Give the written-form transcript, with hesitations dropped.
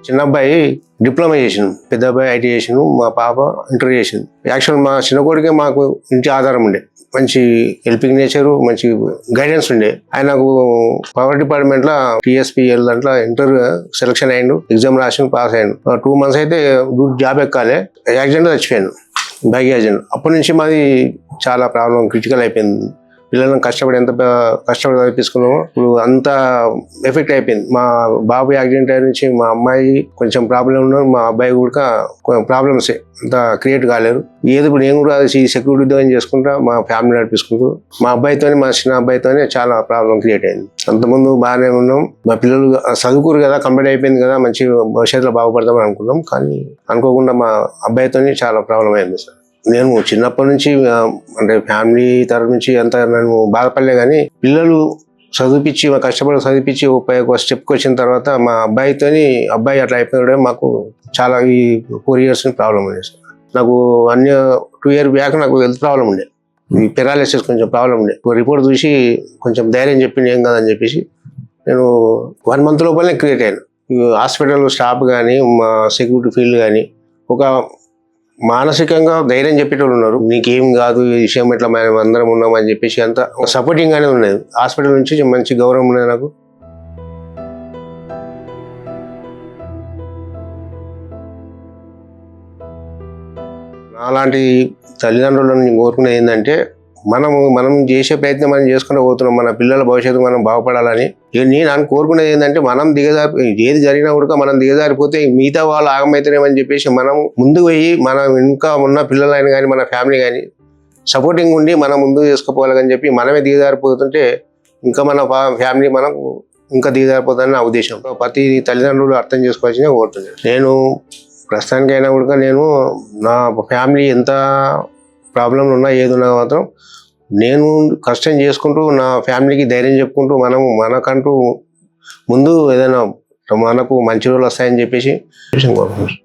చిన్న అబ్బాయి డిప్లొమా చేసిండు, పెద్ద అబ్బాయి ఐటీ చేసిండు, మా పాప ఇంటర్ చేసింది. యాక్చువల్ మా చిన్న కొడుకే మాకు ఇంటి ఆధారం ఉండే, మంచి హెల్పింగ్ నేచరు, మంచి గైడెన్స్ ఉండే. ఆయనకు పవర్ డిపార్ట్మెంట్ లో టీఎస్పీఎల్ దాంట్లో ఇంటర్ సెలక్షన్ అయ్యిండు, ఎగ్జామ్ రాసి పాస్ అయ్యిండు. 2 months అయితే జాబ్ ఎక్కాలి, యాక్సిడెంట్ చచ్చిపోయాను, బైక్ యాక్సిడెంట్. అప్పటి నుంచి మాది చాలా ప్రాబ్లం క్రిటికల్ అయిపోయింది. పిల్లలను ఎంత కష్టపడి చదివించుకున్నామో ఇప్పుడు అంత ఎఫెక్ట్ అయిపోయింది. మా బాబు యాక్సిడెంట్ అయిన నుంచి మా అమ్మాయి కొంచెం ప్రాబ్లం ఉన్నారు, మా అబ్బాయి కూడా ప్రాబ్లమ్స్ అంత క్రియేట్ కాలేరు. ఏది ఇప్పుడు నేను కూడా సెక్యూరిటీ ఉద్యోగం చేసుకుంటా మా ఫ్యామిలీ నడిపించుకుంటూ, మా అబ్బాయితోనే మా చిన్న అబ్బాయితోనే చాలా ప్రాబ్లం క్రియేట్ అయింది. అంతకుముందు బాగానే ఉన్నాం, మా పిల్లలు చదువుకోరు కదా, కంప్లీట్ అయిపోయింది కదా, మంచి భవిష్యత్తులో బాగుపడతామని అనుకున్నాం. కానీ అనుకోకుండా మా అబ్బాయితోనే చాలా ప్రాబ్లం అయింది సార్. నేను చిన్నప్పటి నుంచి అంటే ఫ్యామిలీ తరఫు నుంచి అంత నేను బాధపడలే, కానీ పిల్లలు చదివిపించి కష్టపడి చదివిపించి ఒక స్టెప్కి వచ్చిన తర్వాత మా అబ్బాయి అట్లా అయిపోయినడే మాకు చాలా ఈ 4 years ప్రాబ్లం ఉండే సార్. నాకు 2 years బ్యాక్ నాకు హెల్త్ ప్రాబ్లం ఉండే, ఈ పెరాలిసిస్ కొంచెం ప్రాబ్లం ఉండే. రిపోర్ట్ చూసి కొంచెం ధైర్యం చెప్పింది, ఏం కాదని చెప్పేసి నేను 1 month లోపలనే క్రియేట్ అయ్యాను. హాస్పిటల్ స్టాఫ్ కానీ మా సెక్యూరిటీ ఫీల్డ్ కానీ ఒక మానసికంగా ధైర్యం చెప్పేటోళ్ళు ఉన్నారు. నీకేం కాదు, ఈ విషయం ఇట్లా మేము అందరం ఉన్నామని చెప్పేసి అంత సపోర్టింగ్ గానే ఉన్నది. హాస్పిటల్ నుంచి మంచి గౌరవం ఉన్నది నాకు. అలాంటి తల్లిదండ్రులను కోరుకునేది ఏంటంటే మనం చేసే ప్రయత్నం మనం చేసుకుంటూ పోతున్నాం, మన పిల్లల భవిష్యత్తు మనం బాగుపడాలని. నేను కోరుకునేది ఏంటంటే మనం ఏది జరిగినా కూడా మనం దిగజారిపోతే మిగతా వాళ్ళు ఆగమైతేనేమని చెప్పేసి మనం ముందుకు పోయి మనం ఇంకా ఉన్న పిల్లలైనా కానీ మన ఫ్యామిలీ కానీ సపోర్టింగ్ ఉండి మనం ముందుకు చేసుకుపోవాలని చెప్పి మనమే దిగజారిపోతుంటే ఇంకా మన ఫ్యామిలీ మనం ఇంకా దిగజారిపోతుందని నా ఉద్దేశం. ప్రతి తల్లిదండ్రులు అర్థం చేసుకోవాల్సిందే కోరుతుంది. నేను ప్రస్తుతానికైనా కూడా నేను నా ఫ్యామిలీ ఎంత ప్రాబ్లంలు ఉన్నా ఏది ఉన్నా మాత్రం నేను కష్టం చేసుకుంటూ నా ఫ్యామిలీకి ధైర్యం చెప్పుకుంటూ మనకంటూ ముందు ఏదైనా మనకు మంచి రోజులు వస్తాయని చెప్పేసి కోరుకుంటున్నాను.